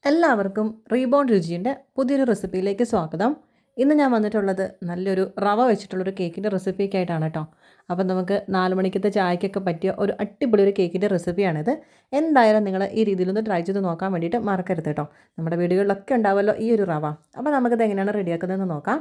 എല്ലാവർക്കും റീബോൺ രുചിയുടെ പുതിയൊരു റെസിപ്പിയിലേക്ക് സ്വാഗതം. ഇന്ന് ഞാൻ വന്നിട്ടുള്ളത് നല്ലൊരു റവ വെച്ചിട്ടുള്ളൊരു കേക്കിൻ്റെ റെസിപ്പിക്കായിട്ടാണ് കേട്ടോ. അപ്പം നമുക്ക് 4 മണിക്കത്തെ ചായക്കൊക്കെ പറ്റിയ ഒരു അടിപൊളി ഒരു കേക്കിൻ്റെ റെസിപ്പിയാണിത്. എന്തായാലും നിങ്ങൾ ഈ രീതിയിലൊന്ന് ട്രൈ ചെയ്ത് നോക്കാൻ വേണ്ടിയിട്ട് മറക്കരുത് കേട്ടോ. നമ്മുടെ വീടുകളിലൊക്കെ ഉണ്ടാവുമല്ലോ ഈ ഒരു റവ. അപ്പോൾ നമുക്കിത് എങ്ങനെയാണ് റെഡിയാക്കുന്നതെന്ന് നോക്കാം.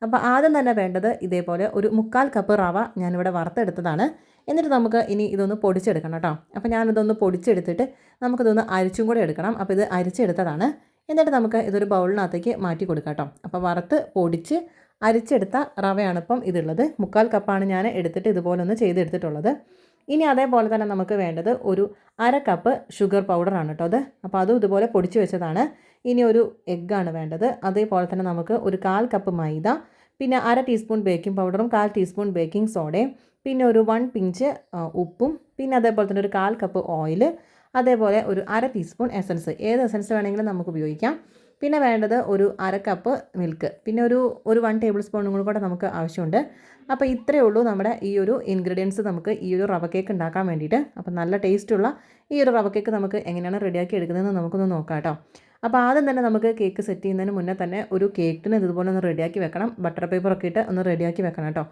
അപ്പോൾ ആദ്യം തന്നെ വേണ്ടത് ഇതേപോലെ ഒരു 1/4 കപ്പ് റവ ഞാനിവിടെ വറുത്തെടുത്തതാണ്. എന്നിട്ട് നമുക്ക് ഇനി ഇതൊന്ന് പൊടിച്ചെടുക്കണം കേട്ടോ. അപ്പോൾ ഞാനിതൊന്ന് പൊടിച്ചെടുത്തിട്ട് നമുക്കിതൊന്ന് അരിച്ചും കൂടെ എടുക്കണം. അപ്പോൾ ഇത് അരിച്ചെടുത്തതാണ്. എന്നിട്ട് നമുക്ക് ഇതൊരു ബൗളിനകത്തേക്ക് മാറ്റി കൊടുക്കാം കേട്ടോ. അപ്പോൾ വറുത്ത് പൊടിച്ച് അരിച്ചെടുത്ത റവയാണ് ഇപ്പം ഇതുള്ളത്. 1/4 കപ്പാണ് ഞാൻ എടുത്തിട്ട് ഇതുപോലെ ഒന്ന് ചെയ്തെടുത്തിട്ടുള്ളത്. ഇനി അതേപോലെ തന്നെ നമുക്ക് വേണ്ടത് ഒരു 1/2 കപ്പ് ഷുഗർ പൗഡറാണ് കേട്ടോ അത്. അപ്പോൾ അതും ഇതുപോലെ പൊടിച്ച് വെച്ചതാണ്. ഇനി ഒരു എഗ്ഗാണ് വേണ്ടത്. അതേപോലെ തന്നെ നമുക്ക് ഒരു 1/4 കപ്പ് മൈദ, പിന്നെ 1/2 ടീസ്പൂൺ ബേക്കിംഗ് പൗഡറും 1/4 ടീസ്പൂൺ ബേക്കിംഗ് സോഡയും, പിന്നെ ഒരു 1 പിഞ്ച് ഉപ്പും, പിന്നെ അതേപോലെ തന്നെ ഒരു 1/4 കപ്പ് ഓയിൽ, അതേപോലെ ഒരു 1/2 ടീസ്പൂൺ എസൻസ്. ഏത് എസൻസ് വേണമെങ്കിലും നമുക്ക് ഉപയോഗിക്കാം. പിന്നെ വേണ്ടത് ഒരു 1/2 കപ്പ് മിൽക്ക്, പിന്നെ ഒരു 1 ടേബിൾ സ്പൂണും കൂടെ നമുക്ക് ആവശ്യമുണ്ട്. അപ്പോൾ ഇത്രയേ ഉള്ളൂ നമ്മുടെ ഈ ഒരു ഇൻഗ്രീഡിയൻസ് നമുക്ക് ഈ ഒരു റവ കേക്ക് ഉണ്ടാക്കാൻ വേണ്ടിയിട്ട്. അപ്പോൾ നല്ല ടേസ്റ്റുള്ള ഈ ഒരു റവ കേക്ക് നമുക്ക് എങ്ങനെയാണ് റെഡിയാക്കി എടുക്കുന്നതെന്ന് നമുക്കൊന്ന് നോക്കാം കേട്ടോ. അപ്പോൾ ആദ്യം തന്നെ നമുക്ക് കേക്ക് സെറ്റ് ചെയ്യുന്നതിന് മുന്നേ തന്നെ ഒരു കേക്കിന് ഇതുപോലെ ഒന്ന് റെഡിയാക്കി വെക്കണം. ബട്ടർ പേപ്പറൊക്കെ ഇട്ട് ഒന്ന് റെഡിയാക്കി വെക്കണം കേട്ടോ.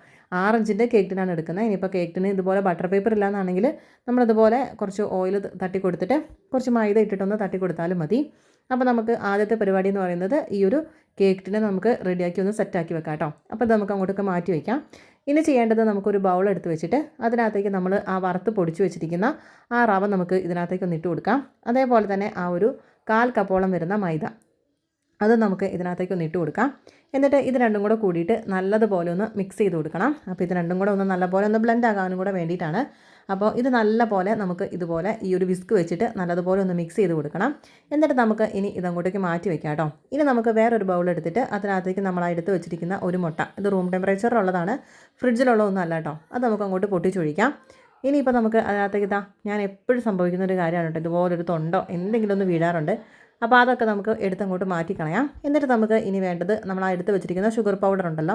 6 ഇഞ്ചിൻ്റെ കേക്കിനാണ് എടുക്കുന്നത്. ഇനിയിപ്പോൾ കേക്കിന് ഇതുപോലെ ബട്ടർ പേപ്പർ ഇല്ലാന്നാണെങ്കിൽ നമ്മളിതുപോലെ കുറച്ച് ഓയിൽ തട്ടി കൊടുത്തിട്ട് കുറച്ച് മൈദ ഇട്ടിട്ടൊന്ന് തട്ടി കൊടുത്താലും മതി. അപ്പോൾ നമുക്ക് ആദ്യത്തെ പരിപാടി എന്ന് പറയുന്നത് ഈ ഒരു കേക്കിനെ നമുക്ക് റെഡിയാക്കി ഒന്ന് സെറ്റാക്കി വെക്കാം കേട്ടോ. അപ്പോൾ ഇത് നമുക്ക് അങ്ങോട്ടൊക്കെ മാറ്റി വയ്ക്കാം. ഇനി ചെയ്യേണ്ടത് നമുക്കൊരു ബൗൾ എടുത്ത് വെച്ചിട്ട് അതിനകത്തേക്ക് നമ്മൾ ആ വറുത്ത് പൊടിച്ച് വെച്ചിരിക്കുന്ന ആ റവ നമുക്ക് ഇതിനകത്തേക്ക് ഒന്ന് ഇട്ട് കൊടുക്കാം. അതേപോലെ തന്നെ ആ ഒരു 1/4 കപ്പോളം വരുന്ന മൈദ അത് നമുക്ക് ഇതിനകത്തേക്ക് ഒന്ന് ഇട്ട് കൊടുക്കാം. എന്നിട്ട് ഇത് രണ്ടും കൂടെ കൂടിയിട്ട് നല്ലതുപോലെ ഒന്ന് മിക്സ് ചെയ്ത് കൊടുക്കണം. അപ്പോൾ ഇത് രണ്ടും കൂടെ ഒന്ന് നല്ലപോലെ ഒന്ന് ബ്ലെൻഡ് ആകാനും കൂടെ വേണ്ടിയിട്ടാണ്. അപ്പോൾ ഇത് നല്ലപോലെ നമുക്ക് ഇതുപോലെ ഈ ഒരു വിസ്ക് വെച്ചിട്ട് നല്ലതുപോലെ ഒന്ന് മിക്സ് ചെയ്ത് കൊടുക്കണം. എന്നിട്ട് നമുക്ക് ഇനി ഇതങ്ങോട്ടേക്ക് മാറ്റി വയ്ക്കാം കേട്ടോ. ഇനി നമുക്ക് വേറൊരു ബൗൾ എടുത്തിട്ട് അതിനകത്തേക്ക് നമ്മൾ എടുത്ത് വെച്ചിരിക്കുന്ന ഒരു മുട്ട, ഇത് റൂം ടെമ്പറേച്ചറിലുള്ളതാണ്, ഫ്രിഡ്ജിലുള്ളതൊന്നും അല്ല കേട്ടോ, അത് നമുക്ക് അങ്ങോട്ട് പൊട്ടിച്ചൊഴിക്കാം. ഇനിയിപ്പോൾ നമുക്ക് അതിനകത്തേക്ക് ഞാൻ എപ്പോഴും സംഭവിക്കുന്ന ഒരു കാര്യമാണ് കേട്ടോ, ഇതുപോലൊരു തൊണ്ടോ എന്തെങ്കിലും ഒന്ന് വീഴാറുണ്ട്. അപ്പോൾ അതൊക്കെ നമുക്ക് എടുത്തങ്ങോട്ട് മാറ്റിക്കളയാം. എന്നിട്ട് നമുക്ക് ഇനി വേണ്ടത് നമ്മൾ ആ എടുത്ത് വെച്ചിരിക്കുന്ന ഷുഗർ പൗഡർ ഉണ്ടല്ലോ,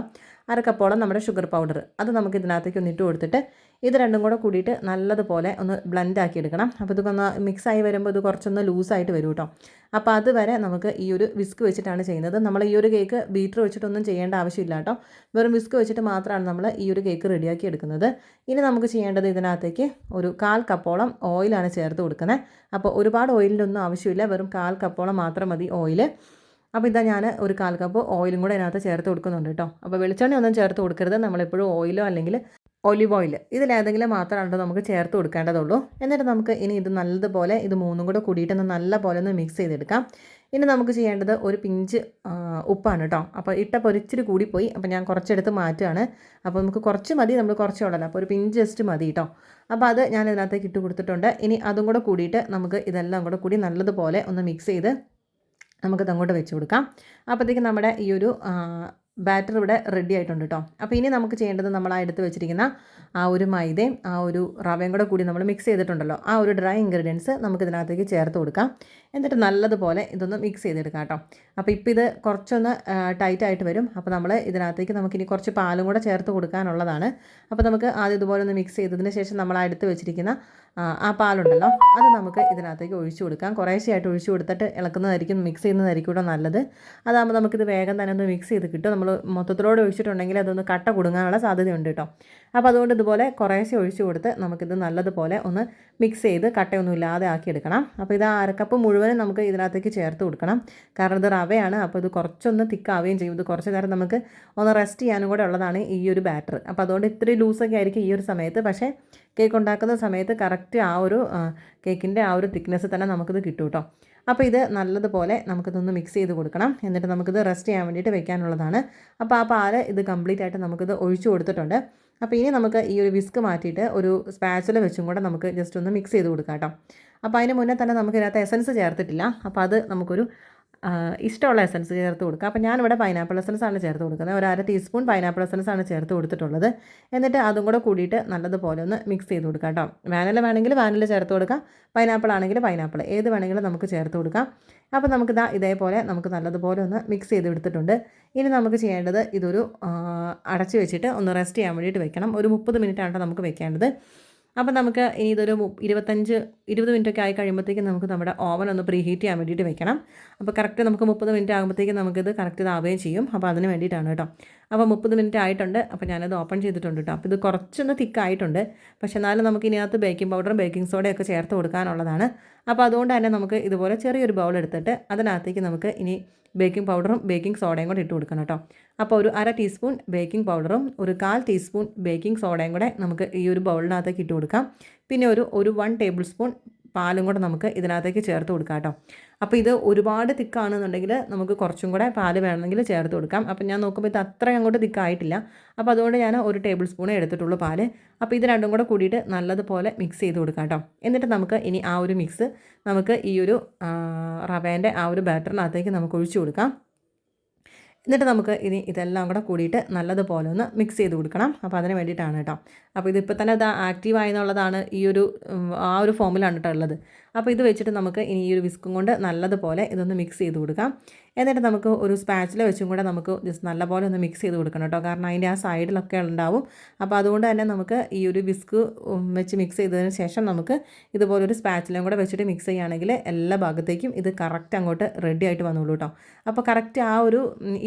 1/2 കപ്പോളം നമ്മുടെ ഷുഗർ പൗഡർ, അത് നമുക്ക് ഇതിനകത്തേക്ക് ഒന്ന് ഇട്ട് കൊടുത്തിട്ട് ഇത് രണ്ടും കൂടെ കൂടിയിട്ട് നല്ലതുപോലെ ഒന്ന് ബ്ലെൻഡ് ആക്കി എടുക്കണം. അപ്പോൾ ഇതൊക്കെ ഒന്ന് മിക്സായി വരുമ്പോൾ ഇത് കുറച്ചൊന്ന് ലൂസായിട്ട് വരും കേട്ടോ. അപ്പോൾ അതുവരെ നമുക്ക് ഈ ഒരു വിസ്ക് വെച്ചിട്ടാണ് ചെയ്യുന്നത്. നമ്മൾ ഈ ഒരു കേക്ക് ബീറ്റർ വെച്ചിട്ടൊന്നും ചെയ്യേണ്ട ആവശ്യമില്ല കേട്ടോ. വെറും വിസ്ക് വെച്ചിട്ട് മാത്രമാണ് നമ്മൾ ഈ ഒരു കേക്ക് റെഡിയാക്കി എടുക്കുന്നത്. ഇനി നമുക്ക് ചെയ്യേണ്ടത് ഇതിനകത്തേക്ക് ഒരു 1/4 കപ്പോളം ഓയിലാണ് ചേർത്ത് കൊടുക്കുന്നത്. അപ്പോൾ ഒരുപാട് ഓയിലിൻ്റെ ആവശ്യമില്ല, വെറും 1/4 കപ്പോളം മാത്രം മതി ഓയിൽ. അപ്പോൾ ഇതാ ഞാൻ ഒരു 1/4 കപ്പ് ഓയിലും കൂടെ അതിനകത്ത് ചേർത്ത് കൊടുക്കുന്നുണ്ട് കേട്ടോ. അപ്പോൾ വെളിച്ചെണ്ണ ഒന്നും ചേർത്ത് കൊടുക്കരുത്. നമ്മളെപ്പോഴും ഓയിലോ അല്ലെങ്കിൽ ഒലിവ് ഓയിൽ ഇതിലേതെങ്കിലും മാത്രമാണ് നമുക്ക് ചേർത്ത് കൊടുക്കേണ്ടതുള്ളൂ. എന്നിട്ട് നമുക്ക് ഇനി ഇത് നല്ലതുപോലെ ഇത് മൂന്നും കൂടെ കൂടിയിട്ടൊന്ന് നല്ലപോലെ ഒന്ന് മിക്സ് ചെയ്തെടുക്കാം. ഇനി നമുക്ക് ചെയ്യേണ്ടത് ഒരു പിഞ്ച് ഉപ്പാണ് കേട്ടോ. അപ്പോൾ ഇട്ടപ്പോൾ ഒരിച്ചിരി കൂടിപ്പോയി, അപ്പോൾ ഞാൻ കുറച്ചെടുത്ത് മാറ്റുകയാണ്. അപ്പോൾ നമുക്ക് കുറച്ച് മതി, നമ്മൾ കുറച്ചേ ഉള്ളല്ലോ, അപ്പോൾ ഒരു പിഞ്ച് ജസ്റ്റ് മതി കേട്ടോ. അപ്പോൾ അത് ഞാൻ ഇതിനകത്തേക്ക് ഇട്ട് കൊടുത്തിട്ടുണ്ട്. ഇനി അതും കൂടെ കൂടിയിട്ട് നമുക്ക് ഇതെല്ലാം കൂടെ കൂടി നല്ലതുപോലെ ഒന്ന് മിക്സ് ചെയ്ത് നമുക്കിത് അങ്ങോട്ട് വെച്ച് കൊടുക്കാം. അപ്പോഴത്തേക്ക് നമ്മുടെ ഈ ഒരു ബാറ്റർ ഇവിടെ റെഡി ആയിട്ടുണ്ട് കേട്ടോ. അപ്പോൾ ഇനി നമുക്ക് ചെയ്യേണ്ടത് നമ്മൾ ആ എടുത്ത് വെച്ചിരിക്കുന്ന ആ ഒരു മൈദയും ആ ഒരു റവയും കൂടെ കൂടി നമ്മൾ മിക്സ് ചെയ്തിട്ടുണ്ടല്ലോ, ആ ഒരു ഡ്രൈ ഇൻഗ്രീഡിയൻസ് നമുക്ക് ഇതിനകത്തേക്ക് ചേർത്ത് കൊടുക്കാം. എന്നിട്ട് നല്ലതുപോലെ ഇതൊന്ന് മിക്സ് ചെയ്തെടുക്കാം കേട്ടോ. അപ്പോൾ ഇപ്പോൾ ഇത് കുറച്ചൊന്ന് ടൈറ്റായിട്ട് വരും. അപ്പോൾ നമ്മൾ ഇതിനകത്തേക്ക് നമുക്കിനി കുറച്ച് പാലും കൂടെ ചേർത്ത് കൊടുക്കാനുള്ളതാണ്. അപ്പോൾ നമുക്ക് ആദ്യം ഇതുപോലെ ഒന്ന് മിക്സ് ചെയ്തതിന് ശേഷം നമ്മൾ ആ എടുത്ത് വെച്ചിരിക്കുന്ന ആ പാലുണ്ടല്ലോ, അത് നമുക്ക് ഇതിനകത്തേക്ക് ഒഴിച്ചു കൊടുക്കാം. കുറേശ്ശെയായിട്ട് ഒഴിച്ചു കൊടുത്തിട്ട് ഇളക്കുന്നതായിരിക്കും, മിക്സ് ചെയ്യുന്നതായിരിക്കും ഇവിടെ നല്ലത്. അതാകുമ്പോൾ നമുക്കിത് വേഗം തന്നെ ഒന്ന് മിക്സ് ചെയ്ത് കിട്ടും. നമ്മൾ മൊത്തത്തിലോടെ ഒഴിച്ചിട്ടുണ്ടെങ്കിൽ അതൊന്ന് കട്ട കുടുങ്ങാനുള്ള സാധ്യതയുണ്ട് കേട്ടോ. അപ്പോൾ അതുകൊണ്ട് ഇതുപോലെ കുറേശ്ശെ ഒഴിച്ചു കൊടുത്ത് നമുക്കിത് നല്ലതുപോലെ ഒന്ന് മിക്സ് ചെയ്ത് കട്ടയൊന്നും ഇല്ലാതെ ആക്കിയെടുക്കണം. അപ്പോൾ ഇത് 1/2 കപ്പ് മുഴുവനും നമുക്ക് ഇതിനകത്തേക്ക് ചേർത്ത് കൊടുക്കണം. കാരണം ഇത് റവയാണ്, അപ്പോൾ ഇത് കുറച്ചൊന്ന് തിക്കാവുകയും ചെയ്യും. ഇത് കുറച്ച് നേരം നമുക്ക് ഒന്ന് റെസ്റ്റ് ചെയ്യാനും കൂടെ ഉള്ളതാണ് ഈ ഒരു ബാറ്റർ. അപ്പോൾ അതുകൊണ്ട് ഇത്രയും ലൂസൊക്കെ ആയിരിക്കും ഈ ഒരു സമയത്ത്. പക്ഷേ കേക്ക് ഉണ്ടാക്കുന്ന സമയത്ത് കറക്റ്റ് ആ ഒരു കേക്കിൻ്റെ ആ ഒരു തിക്നെസ് തന്നെ നമുക്കിത് കിട്ടും കേട്ടോ. അപ്പോൾ ഇത് നല്ലതുപോലെ നമുക്കിതൊന്ന് മിക്സ് ചെയ്ത് കൊടുക്കണം. എന്നിട്ട് നമുക്കിത് റെസ്റ്റ് ചെയ്യാൻ വേണ്ടിയിട്ട് വെക്കാനുള്ളതാണ്. അപ്പോൾ ആ പാല് ഇത് കംപ്ലീറ്റ് ആയിട്ട് നമുക്കിത് ഒഴിച്ചു കൊടുത്തിട്ടുണ്ട്. അപ്പോൾ ഇനി നമുക്ക് ഈ ഒരു വിസ്ക് മാറ്റിയിട്ട് ഒരു സ്പാച്ചുല വെച്ചും കൂടെ നമുക്ക് ജസ്റ്റ് ഒന്ന് മിക്സ് ചെയ്ത് കൊടുക്കാം കേട്ടോ. അപ്പോൾ അതിന് മുന്നേ തന്നെ നമുക്ക് ഇതിനകത്ത് എസൻസ് ചേർത്തിട്ടില്ല. അപ്പോൾ അത് നമുക്കൊരു ഇഷ്ടമുള്ള എസൻസ് ചേർത്ത് കൊടുക്കുക. അപ്പോൾ ഞാനിവിടെ പൈനാപ്പിൾ എസൻസ് ആണ് ചേർത്ത് കൊടുക്കുന്നത്. ഒരു 1/2 ടീസ്പൂൺ പൈനാപ്പിൾ എസൻസ് ആണ് ചേർത്ത് കൊടുത്തിട്ടുള്ളത്. എന്നിട്ട് അതും കൂടെ കൂടിയിട്ട് നല്ലതുപോലെ ഒന്ന് മിക്സ് ചെയ്ത് കൊടുക്കാം കേട്ടോ. വാനില വേണമെങ്കിൽ വാനില ചേർത്ത് കൊടുക്കാം, പൈനാപ്പിൾ ആണെങ്കിൽ പൈനാപ്പിൾ, ഏത് വേണമെങ്കിലും നമുക്ക് ചേർത്ത് കൊടുക്കാം. അപ്പോൾ നമുക്കിതാ ഇതേപോലെ നമുക്ക് നല്ലതുപോലെ ഒന്ന് മിക്സ് ചെയ്ത് എടുത്തിട്ടുണ്ട്. ഇനി നമുക്ക് ചെയ്യേണ്ടത് ഇതൊരു അടച്ച് വെച്ചിട്ട് ഒന്ന് റെസ്റ്റ് ചെയ്യാൻ വേണ്ടിയിട്ട് വെക്കണം. ഒരു 30 മിനിറ്റാണ് നമുക്ക് വെക്കേണ്ടത്. അപ്പോൾ നമുക്ക് ഇനി ഇതൊരു 20 മിനിറ്റൊക്കെ ആയി കഴിയുമ്പോഴത്തേക്കും നമുക്ക് നമ്മുടെ ഓവൻ ഒന്ന് പ്രീ ഹീറ്റ് ചെയ്യാൻ വേണ്ടിയിട്ട് വെക്കണം. അപ്പോൾ കറക്റ്റ് നമുക്ക് 30 മിനിറ്റ് ആകുമ്പോഴത്തേക്കും നമുക്കിത് കറക്റ്റ് ഇതാവുകയും ചെയ്യും. അപ്പോൾ അതിന് വേണ്ടിയിട്ടാണ് കേട്ടോ. അപ്പോൾ 30 മിനിറ്റ് ആയിട്ടുണ്ട്. അപ്പോൾ ഞാനത് ഓപ്പൺ ചെയ്തിട്ടുണ്ട് കേട്ടോ. അപ്പോൾ ഇത് കുറച്ചൊന്ന് തിക്കായിട്ടുണ്ട്. പക്ഷേ എന്നാലും നമുക്ക് ഇതിനകത്ത് ബേക്കിംഗ് പൗഡറും ബേക്കിംഗ് സോഡയൊക്കെ ചേർത്ത് കൊടുക്കാനുള്ളതാണ്. അപ്പോൾ അതുകൊണ്ട് തന്നെ നമുക്ക് ഇതുപോലെ ചെറിയൊരു ബൗൾ എടുത്തിട്ട് അതിനകത്തേക്ക് നമുക്ക് ഇനി ബേക്കിംഗ് പൗഡറും ബേക്കിംഗ് സോഡയും കൂടെ ഇട്ട് കൊടുക്കണം കേട്ടോ. അപ്പോൾ ഒരു 1/2 ടീസ്പൂൺ ബേക്കിംഗ് പൗഡറും ഒരു 1/4 ടീസ്പൂൺ ബേക്കിംഗ് സോഡയും കൂടെ നമുക്ക് ഈ ഒരു ബൗളിനകത്തേക്ക് ഇട്ട് കൊടുക്കാം. പിന്നെ ഒരു 1 ടേബിൾ സ്പൂൺ പാലും കൂടെ നമുക്ക് ഇതിനകത്തേക്ക് ചേർത്ത് കൊടുക്കാം കേട്ടോ. അപ്പോൾ ഇത് ഒരുപാട് തിക്കാണെന്നുണ്ടെങ്കിൽ നമുക്ക് കുറച്ചും കൂടെ പാല് വേണമെങ്കിൽ ചേർത്ത് കൊടുക്കാം. അപ്പോൾ ഞാൻ നോക്കുമ്പോൾ ഇത് അത്രയും അങ്ങോട്ട് തിക്കായിട്ടില്ല. അപ്പോൾ അതുകൊണ്ട് ഞാൻ 1 ടേബിൾ സ്പൂണേ എടുത്തിട്ടുള്ളൂ പാല്. അപ്പോൾ ഇത് രണ്ടും കൂടെ കൂടിയിട്ട് നല്ലതുപോലെ മിക്സ് ചെയ്ത് കൊടുക്കാം കേട്ടോ. എന്നിട്ട് നമുക്ക് ഇനി ആ ഒരു മിക്സ് നമുക്ക് ഈ ഒരു റവേൻ്റെ ആ ഒരു ബാറ്ററിനകത്തേക്ക് നമുക്ക് ഒഴിച്ചു കൊടുക്കാം. എന്നിട്ട് നമുക്ക് ഇനി ഇതെല്ലാം കൂടെ കൂടിയിട്ട് നല്ലതുപോലെ ഒന്ന് മിക്സ് ചെയ്ത് കൊടുക്കണം. അപ്പോൾ അതിന് വേണ്ടിയിട്ടാണ് കേട്ടോ. അപ്പോൾ ഇതിപ്പോൾ തന്നെ ഇത് ആക്റ്റീവായി എന്നുള്ളതാണ് ഈ ഒരു ആ ഒരു ഫോമിലാണ് കേട്ടോ ഉള്ളത്. അപ്പോൾ ഇത് വെച്ചിട്ട് നമുക്ക് ഇനി ഈ ഒരു വിസ്കും കൊണ്ട് നല്ലതുപോലെ ഇതൊന്ന് മിക്സ് ചെയ്ത് കൊടുക്കാം. എന്നിട്ട് നമുക്ക് ഒരു സ്പാച്ചില വെച്ചും കൂടെ നമുക്ക് ജസ്റ്റ് നല്ലപോലെ ഒന്ന് മിക്സ് ചെയ്ത് കൊടുക്കണം കേട്ടോ. കാരണം അതിൻ്റെ ആ സൈഡിലൊക്കെ ഉണ്ടാവും. അപ്പോൾ അതുകൊണ്ട് തന്നെ നമുക്ക് ഈ ഒരു വിസ്ക് വെച്ച് മിക്സ് ചെയ്തതിന് ശേഷം നമുക്ക് ഇതുപോലൊരു സ്പാച്ചിലയും കൂടെ വെച്ചിട്ട് മിക്സ് ചെയ്യുകയാണെങ്കിൽ എല്ലാ ഭാഗത്തേക്കും ഇത് കറക്റ്റ് അങ്ങോട്ട് റെഡി ആയിട്ട് വന്നോളൂ കേട്ടോ. അപ്പോൾ കറക്റ്റ് ആ ഒരു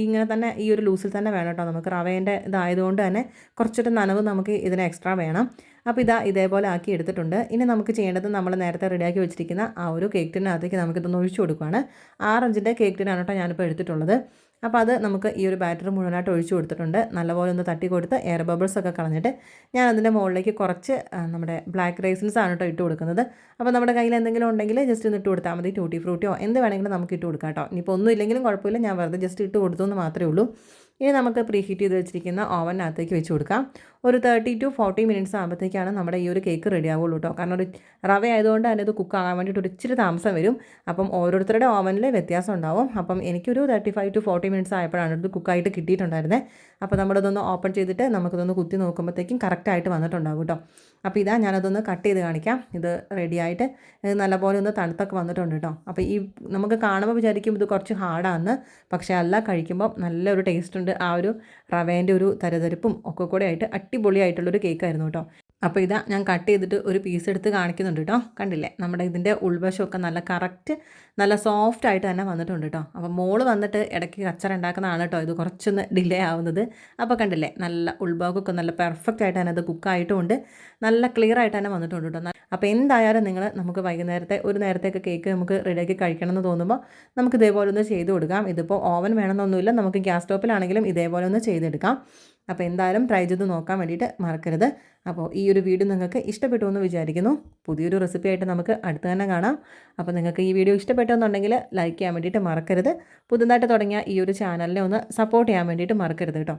ഇങ്ങനെ തന്നെ ഈ ഒരു ലൂസിൽ തന്നെ വേണം കേട്ടോ. നമുക്ക് റവേൻ്റെ ഇതായതുകൊണ്ട് തന്നെ കുറച്ചൊരു നനവ് നമുക്ക് ഇതിന് എക്സ്ട്രാ വേണം. അപ്പോൾ ഇതേപോലെ ആക്കി എടുത്തിട്ടുണ്ട്. ഇനി നമുക്ക് ചെയ്യേണ്ടത് നമ്മൾ നേരത്തെ റെഡിയാക്കി വെച്ചിരിക്കുന്ന ആ ഒരു കേക്ക് ടിനകത്തേക്ക് നമുക്കിതൊന്ന് ഒഴിച്ചു കൊടുക്കുകയാണ്. 6 ഇഞ്ചിൻ്റെ കേക്ക് ടിനാണ് കേട്ടോ ഞാനിപ്പോൾ എടുത്തിട്ടുള്ളത്. അപ്പോൾ അത് നമുക്ക് ഈ ഒരു ബാറ്റർ മുഴുവനായിട്ട് ഒഴിച്ചു കൊടുത്തിട്ടുണ്ട്. നല്ലപോലെ ഒന്ന് തട്ടി കൊടുത്ത് എയർ ബബിൾസ് ഒക്കെ കളഞ്ഞിട്ട് ഞാൻ അതിൻ്റെ മുകളിലേക്ക് കുറച്ച് നമ്മുടെ ബ്ലാക്ക് റൈസിൻസ് ആണ് കേട്ടോ ഇട്ട് കൊടുക്കുന്നത്. അപ്പോൾ നമ്മുടെ കയ്യിൽ എന്തെങ്കിലും ഉണ്ടെങ്കിൽ ജസ്റ്റ് ഒന്ന് ഇട്ട് കൊടുത്താൽ മതി. ടൂട്ടി ഫ്രൂട്ടിയോ എന്ത് വേണമെങ്കിലും നമുക്ക് ഇട്ട് കൊടുക്കാം കേട്ടോ. ഇനിയിപ്പോൾ ഒന്നും ഇല്ലെങ്കിലും കുഴപ്പമില്ല, ഞാൻ വെറുതെ ജസ്റ്റ് ഇട്ട് കൊടുത്തു എന്ന് മാത്രമേ ഉള്ളൂ. ഇനി നമുക്ക് പ്രീ ഹീറ്റ് ചെയ്ത് വെച്ചിരിക്കുന്ന ഓവനകത്തേക്ക് വെച്ച് കൊടുക്കാം. ഒരു 30 to 40 മിനിറ്റ്സ് ആകുമ്പോഴത്തേക്കാണ് നമ്മുടെ ഈ ഒരു കേക്ക് റെഡി ആവുള്ളൂ കേട്ടോ. കാരണം ഒരു റവ ആയതുകൊണ്ട് തന്നെ ഇത് കുക്ക് ആകാൻ വേണ്ടിയിട്ട് ഒരു ഇച്ചിരി താമസം വരും. അപ്പം ഓരോരുത്തരുടെ ഓവനിൽ വ്യത്യാസം ഉണ്ടാവും. അപ്പം എനിക്കൊരു 35 to 40 മിനിറ്റ്സ് ആയപ്പോഴാണ് ഇത് കുക്കായിട്ട് കിട്ടിയിട്ടുണ്ടായിരുന്നത്. അപ്പോൾ നമ്മളിതൊന്ന് ഓപ്പൺ ചെയ്തിട്ട് നമുക്കിതൊന്ന് കുത്തി നോക്കുമ്പോഴത്തേക്കും കറക്റ്റായിട്ട് വന്നിട്ടുണ്ടാകും കേട്ടോ. അപ്പോൾ ഇതാ ഞാനതൊന്ന് കട്ട് ചെയ്ത് കാണിക്കാം. ഇത് റെഡിയായിട്ട് നല്ലപോലെ ഒന്ന് തണുത്തൊക്കെ വന്നിട്ടുണ്ട് കേട്ടോ. അപ്പോൾ ഈ നമുക്ക് കാണുമ്പോൾ വിചാരിക്കും ഇത് കുറച്ച് ഹാർഡാണെന്ന്, പക്ഷേ അല്ല, കഴിക്കുമ്പോൾ നല്ലൊരു ടേസ്റ്റ് ഉണ്ട്. ആ ഒരു റവേൻ്റെ ഒരു തരതരിപ്പും ഒക്കെ കൂടെ ആയിട്ട് അടിപൊളിയായിട്ടുള്ളൊരു കേക്കായിരുന്നു കേട്ടോ. അപ്പോൾ ഇതാ ഞാൻ കട്ട് ചെയ്തിട്ട് ഒരു പീസ് എടുത്ത് കാണിക്കുന്നുണ്ട് കേട്ടോ. കണ്ടില്ലേ, നമ്മുടെ ഇതിൻ്റെ ഉൾവശമൊക്കെ നല്ല കറക്റ്റ് നല്ല സോഫ്റ്റ് ആയിട്ട് തന്നെ വന്നിട്ടുണ്ട് കേട്ടോ. അപ്പോൾ മോള് വന്നിട്ട് ഇടയ്ക്ക് കച്ചറ ഉണ്ടാക്കുന്നതാണ് കേട്ടോ ഇത് കുറച്ചൊന്ന് ഡിലേ ആവുന്നത്. അപ്പോൾ കണ്ടില്ലേ, നല്ല ഉൾഭാഗമൊക്കെ നല്ല പെർഫെക്റ്റ് ആയിട്ട് തന്നെ അത് കുക്കായിട്ടുമുണ്ട്, നല്ല ക്ലിയർ ആയിട്ട് തന്നെ വന്നിട്ടുണ്ട് കേട്ടോ. അപ്പോൾ എന്തായാലും നമുക്ക് ഒരു നേരത്തേക്ക് കേക്ക് നമുക്ക് റെഡിയാക്കി കഴിക്കണം എന്ന് തോന്നുമ്പോൾ നമുക്ക് ഇതേപോലെ ഒന്ന് ചെയ്ത് കൊടുക്കാം. ഇതിപ്പോൾ ഓവൻ വേണമെന്നൊന്നുമില്ല, നമുക്ക് ഗ്യാസ് സ്റ്റോപ്പിലാണെങ്കിലും ഇതേപോലെ ഒന്ന് ചെയ്തെടുക്കാം. അപ്പോൾ എന്തായാലും ട്രൈ ചെയ്ത് നോക്കാൻ വേണ്ടിയിട്ട് മറക്കരുത്. അപ്പോൾ ഈ ഒരു വീഡിയോ നിങ്ങൾക്ക് ഇഷ്ടപ്പെട്ടു എന്ന് വിചാരിക്കുന്നു. പുതിയൊരു റെസിപ്പി ആയിട്ട് നമുക്ക് അടുത്ത് തന്നെ കാണാം. അപ്പോൾ നിങ്ങൾക്ക് ഈ വീഡിയോ ഇഷ്ടപ്പെട്ടെന്നുണ്ടെങ്കിൽ ലൈക്ക് ചെയ്യാൻ വേണ്ടിയിട്ട് മറക്കരുത്. പുതുതായിട്ട് തുടങ്ങിയ ഈ ഒരു ചാനലിനെ ഒന്ന് സപ്പോർട്ട് ചെയ്യാൻ വേണ്ടിയിട്ട് മറക്കരുത് കേട്ടോ.